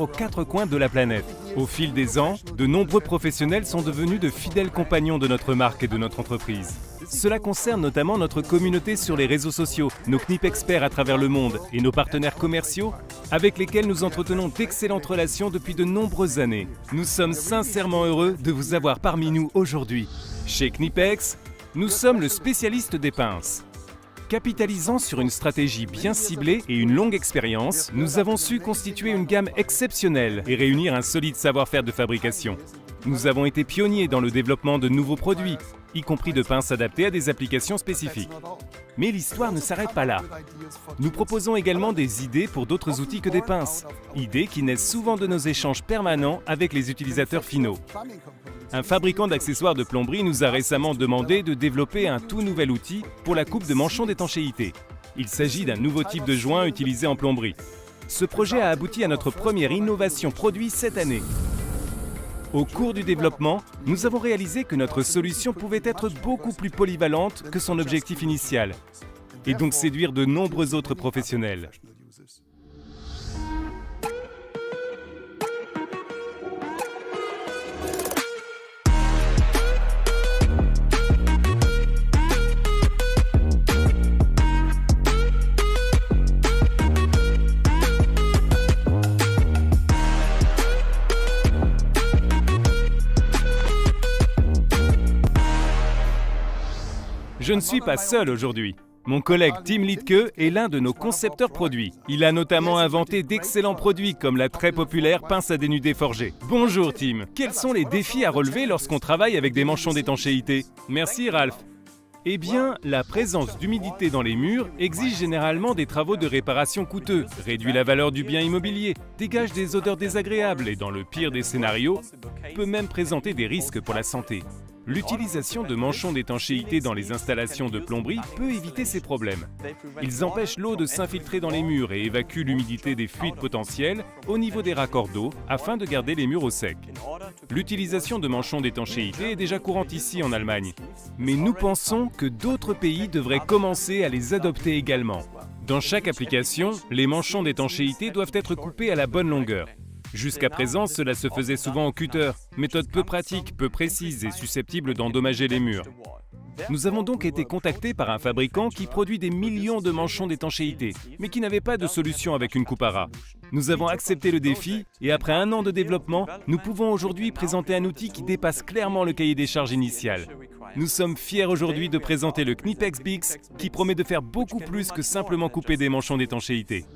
aux quatre coins de la planète. Au fil des ans, de nombreux professionnels sont devenus de fidèles compagnons de notre marque et de notre entreprise. Cela concerne notamment notre communauté sur les réseaux sociaux, nos Knip experts à travers le monde et nos partenaires commerciaux avec lesquels nous entretenons d'excellentes relations depuis de nombreuses années. Nous sommes sincèrement heureux de vous avoir parmi nous aujourd'hui. Chez Knipex, nous sommes le spécialiste des pinces. Capitalisant sur une stratégie bien ciblée et une longue expérience, nous avons su constituer une gamme exceptionnelle et réunir un solide savoir-faire de fabrication. Nous avons été pionniers dans le développement de nouveaux produits, y compris de pinces adaptées à des applications spécifiques. Mais l'histoire ne s'arrête pas là. Nous proposons également des idées pour d'autres outils que des pinces, idées qui naissent souvent de nos échanges permanents avec les utilisateurs finaux. Un fabricant d'accessoires de plomberie nous a récemment demandé de développer un tout nouvel outil pour la coupe de manchons d'étanchéité. Il s'agit d'un nouveau type de joint utilisé en plomberie. Ce projet a abouti à notre première innovation produit cette année. Au cours du développement, nous avons réalisé que notre solution pouvait être beaucoup plus polyvalente que son objectif initial, et donc séduire de nombreux autres professionnels. Je ne suis pas seul aujourd'hui. Mon collègue Tim Liedtke est l'un de nos concepteurs produits. Il a notamment inventé d'excellents produits comme la très populaire pince à dénuder forgée. Bonjour Tim, quels sont les défis à relever lorsqu'on travaille avec des manchons d'étanchéité? Merci Ralph. Eh bien, la présence d'humidité dans les murs exige généralement des travaux de réparation coûteux, réduit la valeur du bien immobilier, dégage des odeurs désagréables et dans le pire des scénarios, peut même présenter des risques pour la santé. L'utilisation de manchons d'étanchéité dans les installations de plomberie peut éviter ces problèmes. Ils empêchent l'eau de s'infiltrer dans les murs et évacuent l'humidité des fuites potentielles au niveau des raccords d'eau afin de garder les murs au sec. L'utilisation de manchons d'étanchéité est déjà courante ici en Allemagne, mais nous pensons que d'autres pays devraient commencer à les adopter également. Dans chaque application, les manchons d'étanchéité doivent être coupés à la bonne longueur. Jusqu'à présent, cela se faisait souvent au cutter, méthode peu pratique, peu précise et susceptible d'endommager les murs. Nous avons donc été contactés par un fabricant qui produit des millions de manchons d'étanchéité, mais qui n'avait pas de solution avec une coupe à ras. Nous avons accepté le défi et après un an de développement, nous pouvons aujourd'hui présenter un outil qui dépasse clairement le cahier des charges initial. Nous sommes fiers aujourd'hui de présenter le Knipex Bix qui promet de faire beaucoup plus que simplement couper des manchons d'étanchéité.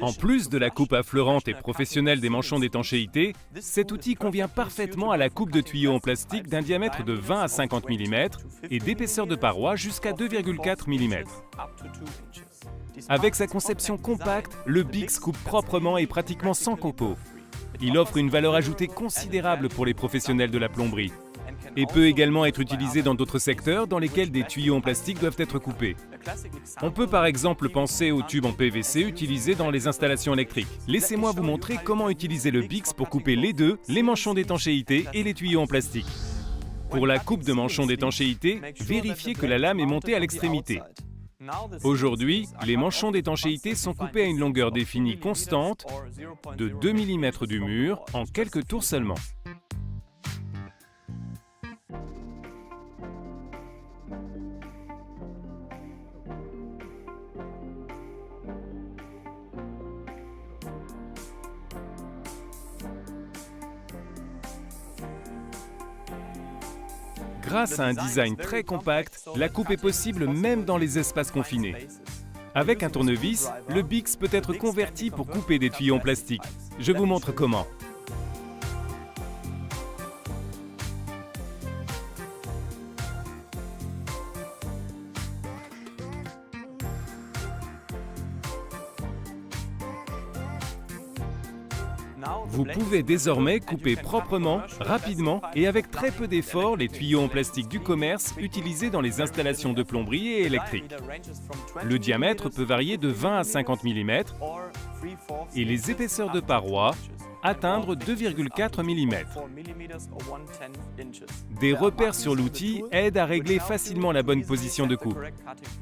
En plus de la coupe affleurante et professionnelle des manchons d'étanchéité, cet outil convient parfaitement à la coupe de tuyaux en plastique d'un diamètre de 20 à 50 mm et d'épaisseur de paroi jusqu'à 2,4 mm. Avec sa conception compacte, le Bix coupe proprement et pratiquement sans copeaux. Il offre une valeur ajoutée considérable pour les professionnels de la plomberie et peut également être utilisé dans d'autres secteurs dans lesquels des tuyaux en plastique doivent être coupés. On peut par exemple penser aux tubes en PVC utilisés dans les installations électriques. Laissez-moi vous montrer comment utiliser le Bix pour couper les deux, les manchons d'étanchéité et les tuyaux en plastique. Pour la coupe de manchons d'étanchéité, vérifiez que la lame est montée à l'extrémité. Aujourd'hui, les manchons d'étanchéité sont coupés à une longueur définie constante de 2 mm du mur en quelques tours seulement. Grâce à un design très compact, la coupe est possible même dans les espaces confinés. Avec un tournevis, le Bix peut être converti pour couper des tuyaux en plastique. Je vous montre comment. Vous pouvez désormais couper proprement, rapidement et avec très peu d'effort les tuyaux en plastique du commerce utilisés dans les installations de plomberie et électrique. Le diamètre peut varier de 20 à 50 mm et les épaisseurs de parois atteindre 2,4 mm. Des repères sur l'outil aident à régler facilement la bonne position de coupe.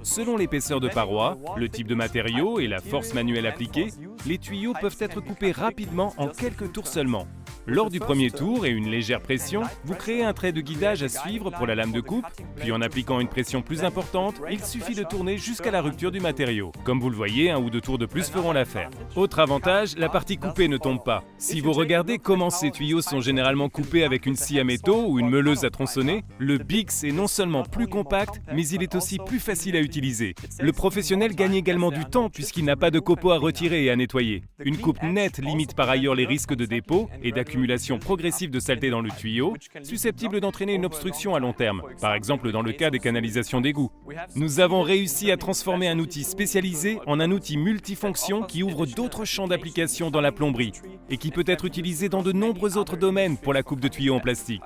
Selon l'épaisseur de paroi, le type de matériau et la force manuelle appliquée, les tuyaux peuvent être coupés rapidement en quelques tours seulement. Lors du premier tour et une légère pression, vous créez un trait de guidage à suivre pour la lame de coupe, puis en appliquant une pression plus importante, il suffit de tourner jusqu'à la rupture du matériau. Comme vous le voyez, un ou deux tours de plus feront l'affaire. Autre avantage, la partie coupée ne tombe pas. Si vous regardez comment ces tuyaux sont généralement coupés avec une scie à métaux ou une meuleuse à tronçonner, le Bix est non seulement plus compact, mais il est aussi plus facile à utiliser. Le professionnel gagne également du temps puisqu'il n'a pas de copeaux à retirer et à nettoyer. Une coupe nette limite par ailleurs les risques de dépôt et d'accumulation progressive de saleté dans le tuyau, susceptible d'entraîner une obstruction à long terme, par exemple dans le cas des canalisations d'égout. Nous avons réussi à transformer un outil spécialisé en un outil multifonction qui ouvre d'autres champs d'application dans la plomberie et qui peut être utilisé dans de nombreux autres domaines pour la coupe de tuyaux en plastique.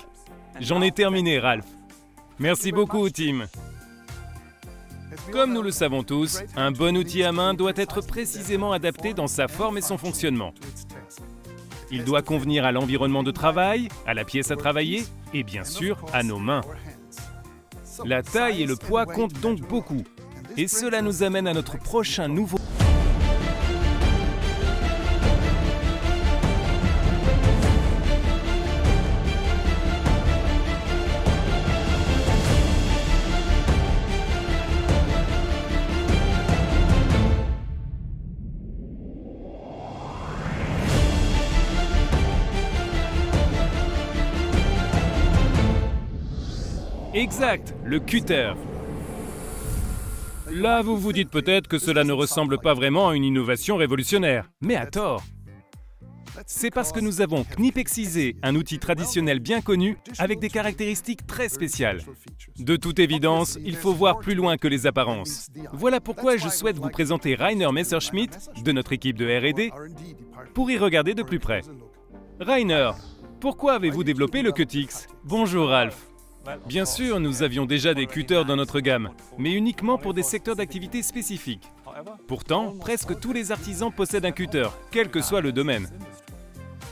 J'en ai terminé, Ralph. Merci beaucoup, Tim. Comme nous le savons tous, un bon outil à main doit être précisément adapté dans sa forme et son fonctionnement. Il doit convenir à l'environnement de travail, à la pièce à travailler et bien sûr à nos mains. La taille et le poids comptent donc beaucoup. Et cela nous amène à notre prochain nouveau... Exact, le cutter. Là, vous vous dites peut-être que cela ne ressemble pas vraiment à une innovation révolutionnaire. Mais à tort. C'est parce que nous avons knipexisé un outil traditionnel bien connu avec des caractéristiques très spéciales. De toute évidence, il faut voir plus loin que les apparences. Voilà pourquoi je souhaite vous présenter Rainer Messerschmidt de notre équipe de R&D pour y regarder de plus près. Rainer, pourquoi avez-vous développé le Cutix? Bonjour Ralph. Bien sûr, nous avions déjà des cutters dans notre gamme, mais uniquement pour des secteurs d'activité spécifiques. Pourtant, presque tous les artisans possèdent un cutter, quel que soit le domaine.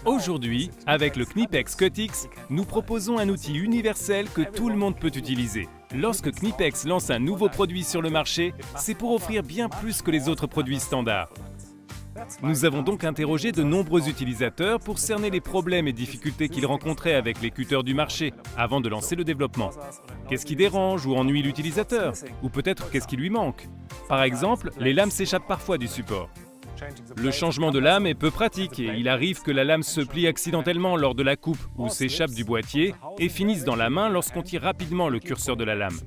Aujourd'hui, avec le Knipex Cutix, nous proposons un outil universel que tout le monde peut utiliser. Lorsque Knipex lance un nouveau produit sur le marché, c'est pour offrir bien plus que les autres produits standards. Nous avons donc interrogé de nombreux utilisateurs pour cerner les problèmes et difficultés qu'ils rencontraient avec les cutters du marché avant de lancer le développement. Qu'est-ce qui dérange ou ennuie l'utilisateur? Ou peut-être qu'est-ce qui lui manque? Par exemple, les lames s'échappent parfois du support. Le changement de lame est peu pratique et il arrive que la lame se plie accidentellement lors de la coupe ou s'échappe du boîtier et finisse dans la main lorsqu'on tire rapidement le curseur de la lame.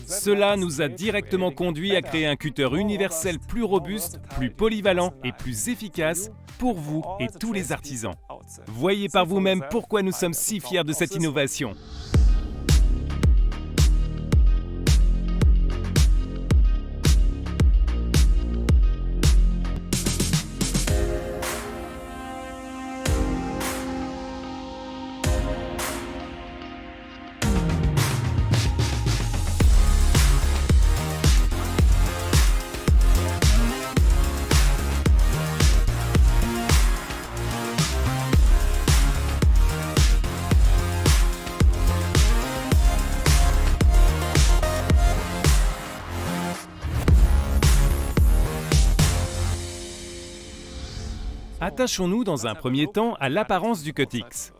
Cela nous a directement conduit à créer un cutter universel plus robuste, plus polyvalent et plus efficace pour vous et tous les artisans. Voyez par vous-même pourquoi nous sommes si fiers de cette innovation. Attachons-nous dans un premier temps à l'apparence du Cutix.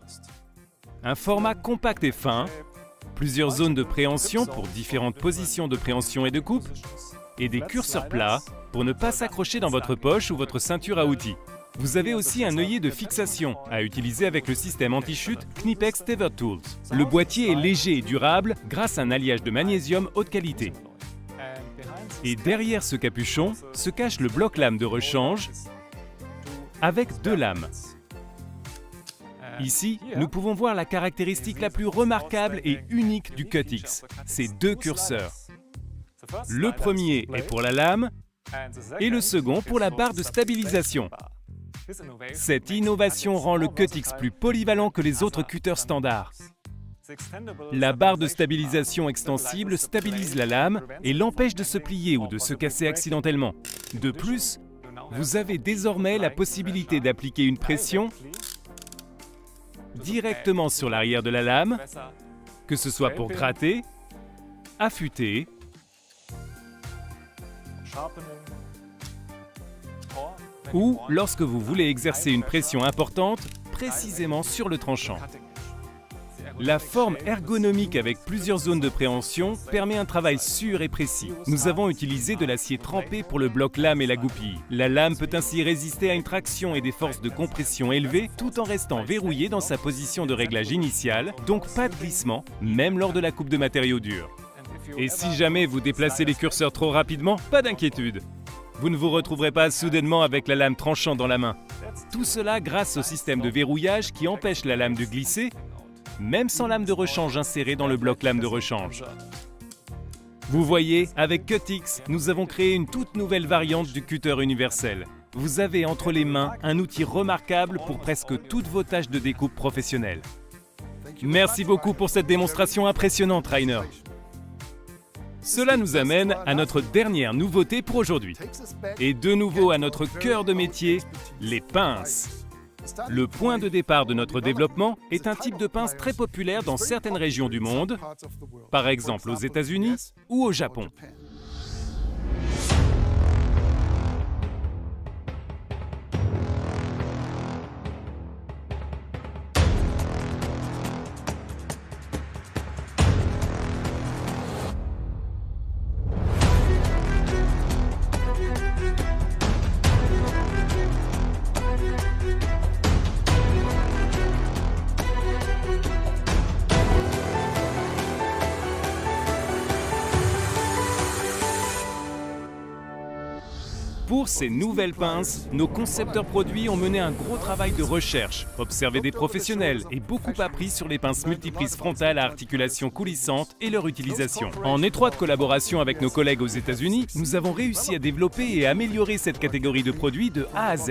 Un format compact et fin, plusieurs zones de préhension pour différentes positions de préhension et de coupe, et des curseurs plats pour ne pas s'accrocher dans votre poche ou votre ceinture à outils. Vous avez aussi un œillet de fixation à utiliser avec le système anti-chute Knipex Tether Tools. Le boîtier est léger et durable grâce à un alliage de magnésium haute qualité. Et derrière ce capuchon se cache le bloc-lame de rechange avec deux lames. Ici, nous pouvons voir la caractéristique la plus remarquable et unique du Cutix, ces deux curseurs. Le premier est pour la lame et le second pour la barre de stabilisation. Cette innovation rend le Cutix plus polyvalent que les autres cutters standards. La barre de stabilisation extensible stabilise la lame et l'empêche de se plier ou de se casser accidentellement. De plus, vous avez désormais la possibilité d'appliquer une pression directement sur l'arrière de la lame, que ce soit pour gratter, affûter ou lorsque vous voulez exercer une pression importante précisément sur le tranchant. La forme ergonomique avec plusieurs zones de préhension permet un travail sûr et précis. Nous avons utilisé de l'acier trempé pour le bloc lame et la goupille. La lame peut ainsi résister à une traction et des forces de compression élevées tout en restant verrouillée dans sa position de réglage initiale, donc pas de glissement, même lors de la coupe de matériaux durs. Et si jamais vous déplacez les curseurs trop rapidement, pas d'inquiétude. Vous ne vous retrouverez pas soudainement avec la lame tranchant dans la main. Tout cela grâce au système de verrouillage qui empêche la lame de glisser, même sans lame de rechange insérée dans le bloc lame de rechange. Vous voyez, avec Cutix, nous avons créé une toute nouvelle variante du cutter universel. Vous avez entre les mains un outil remarquable pour presque toutes vos tâches de découpe professionnelles. Merci beaucoup pour cette démonstration impressionnante, Rainer. Cela nous amène à notre dernière nouveauté pour aujourd'hui. Et de nouveau à notre cœur de métier, les pinces. Le point de départ de notre développement est un type de pince très populaire dans certaines régions du monde, par exemple aux États-Unis ou au Japon. Pour ces nouvelles pinces, nos concepteurs produits ont mené un gros travail de recherche, observé des professionnels et beaucoup appris sur les pinces multiprises frontales à articulation coulissante et leur utilisation. En étroite collaboration avec nos collègues aux États-Unis, nous avons réussi à développer et améliorer cette catégorie de produits de A à Z.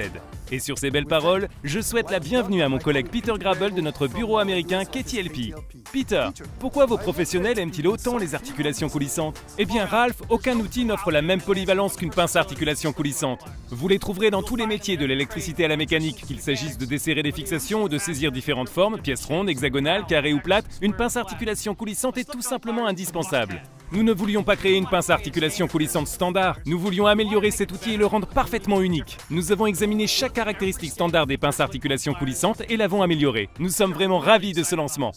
Et sur ces belles paroles, je souhaite la bienvenue à mon collègue Peter Grabel de notre bureau américain KTLP. Peter, pourquoi vos professionnels aiment-ils autant les articulations coulissantes? Eh bien Ralph, aucun outil n'offre la même polyvalence qu'une pince à articulation coulissante. Vous les trouverez dans tous les métiers de l'électricité à la mécanique, qu'il s'agisse de desserrer des fixations ou de saisir différentes formes, pièces rondes, hexagonales, carrées ou plates, une pince à articulation coulissante est tout simplement indispensable. Nous ne voulions pas créer une pince à articulation coulissante standard, nous voulions améliorer cet outil et le rendre parfaitement unique. Nous avons examiné chaque caractéristique standard des pinces à articulation coulissantes et l'avons améliorée. Nous sommes vraiment ravis de ce lancement.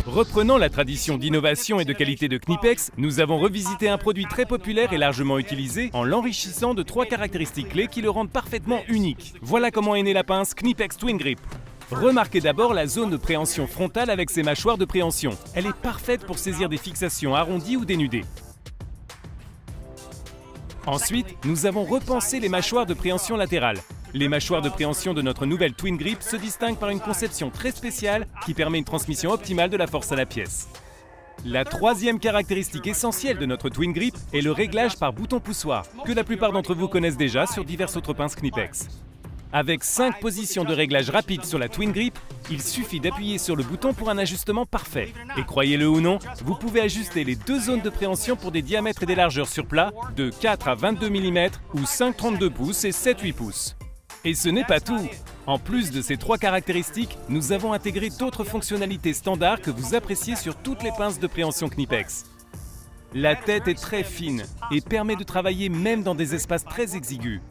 Reprenant la tradition d'innovation et de qualité de Knipex, nous avons revisité un produit très populaire et largement utilisé en l'enrichissant de 3 caractéristiques clés qui le rendent parfaitement unique. Voilà comment est née la pince Knipex Twin Grip. Remarquez d'abord la zone de préhension frontale avec ses mâchoires de préhension. Elle est parfaite pour saisir des fixations arrondies ou dénudées. Ensuite, nous avons repensé les mâchoires de préhension latérales. Les mâchoires de préhension de notre nouvelle Twin Grip se distinguent par une conception très spéciale qui permet une transmission optimale de la force à la pièce. La troisième caractéristique essentielle de notre Twin Grip est le réglage par bouton poussoir, que la plupart d'entre vous connaissent déjà sur diverses autres pinces Knipex. Avec 5 positions de réglage rapide sur la Twin Grip, il suffit d'appuyer sur le bouton pour un ajustement parfait. Et croyez-le ou non, vous pouvez ajuster les 2 zones de préhension pour des diamètres et des largeurs sur plat de 4 à 22 mm ou 5,32 pouces et 7,8 pouces. Et ce n'est pas tout. En plus de ces 3 caractéristiques, nous avons intégré d'autres fonctionnalités standards que vous appréciez sur toutes les pinces de préhension Knipex. La tête est très fine et permet de travailler même dans des espaces très exigus.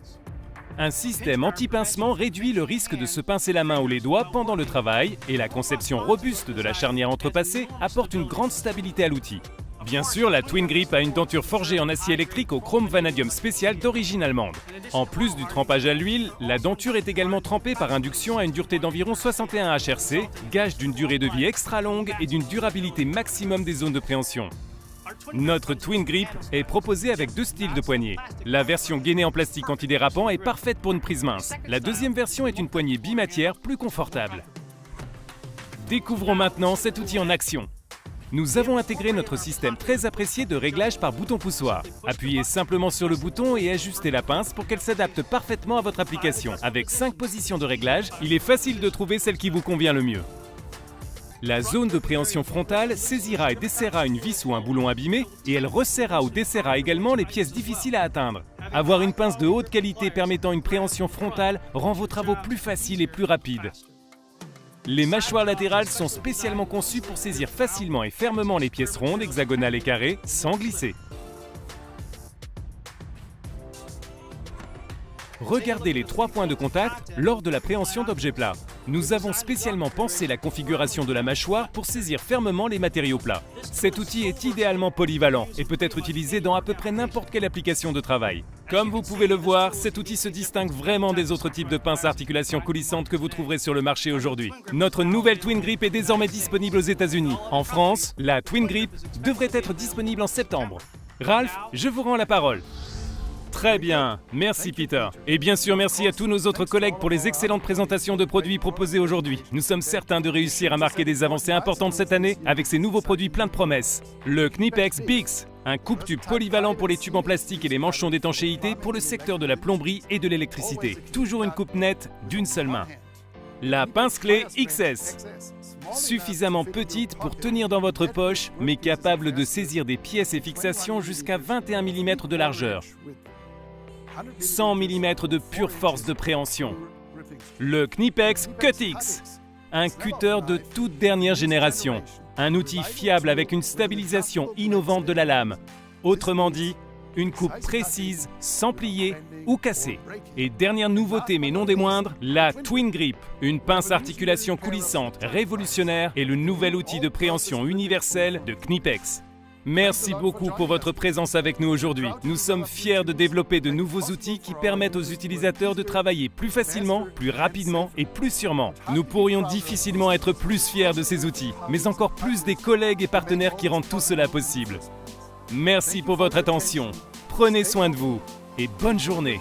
Un système anti-pincement réduit le risque de se pincer la main ou les doigts pendant le travail et la conception robuste de la charnière entrepassée apporte une grande stabilité à l'outil. Bien sûr, la Twin Grip a une denture forgée en acier électrique au chrome vanadium spécial d'origine allemande. En plus du trempage à l'huile, la denture est également trempée par induction à une dureté d'environ 61 HRC, gage d'une durée de vie extra longue et d'une durabilité maximum des zones de préhension. Notre Twin Grip est proposée avec deux styles de poignée. La version gainée en plastique antidérapant est parfaite pour une prise mince. La deuxième version est une poignée bimatière plus confortable. Découvrons maintenant cet outil en action. Nous avons intégré notre système très apprécié de réglage par bouton poussoir. Appuyez simplement sur le bouton et ajustez la pince pour qu'elle s'adapte parfaitement à votre application. Avec 5 positions de réglage, il est facile de trouver celle qui vous convient le mieux. La zone de préhension frontale saisira et desserrera une vis ou un boulon abîmé et elle resserrera ou desserrera également les pièces difficiles à atteindre. Avoir une pince de haute qualité permettant une préhension frontale rend vos travaux plus faciles et plus rapides. Les mâchoires latérales sont spécialement conçues pour saisir facilement et fermement les pièces rondes, hexagonales et carrées sans glisser. Regardez les 3 points de contact lors de la préhension d'objets plats. Nous avons spécialement pensé la configuration de la mâchoire pour saisir fermement les matériaux plats. Cet outil est idéalement polyvalent et peut être utilisé dans à peu près n'importe quelle application de travail. Comme vous pouvez le voir, cet outil se distingue vraiment des autres types de pinces à articulation coulissantes que vous trouverez sur le marché aujourd'hui. Notre nouvelle Twin Grip est désormais disponible aux États-Unis. En France, la Twin Grip devrait être disponible en septembre. Ralph, je vous rends la parole. Très bien, merci Peter. Et bien sûr, merci à tous nos autres collègues pour les excellentes présentations de produits proposés aujourd'hui. Nous sommes certains de réussir à marquer des avancées importantes cette année avec ces nouveaux produits pleins de promesses. Le Knipex BX, un coupe-tube polyvalent pour les tubes en plastique et les manchons d'étanchéité pour le secteur de la plomberie et de l'électricité. Toujours une coupe nette d'une seule main. La pince-clé XS. Suffisamment petite pour tenir dans votre poche, mais capable de saisir des pièces et fixations jusqu'à 21 mm de largeur. 100 mm de pure force de préhension. Le Knipex CutX, un cutter de toute dernière génération. Un outil fiable avec une stabilisation innovante de la lame. Autrement dit, une coupe précise, sans plier ou casser. Et dernière nouveauté mais non des moindres, la Twin Grip, une pince articulation coulissante, révolutionnaire et le nouvel outil de préhension universel de Knipex. Merci beaucoup pour votre présence avec nous aujourd'hui. Nous sommes fiers de développer de nouveaux outils qui permettent aux utilisateurs de travailler plus facilement, plus rapidement et plus sûrement. Nous pourrions difficilement être plus fiers de ces outils, mais encore plus des collègues et partenaires qui rendent tout cela possible. Merci pour votre attention. Prenez soin de vous et bonne journée.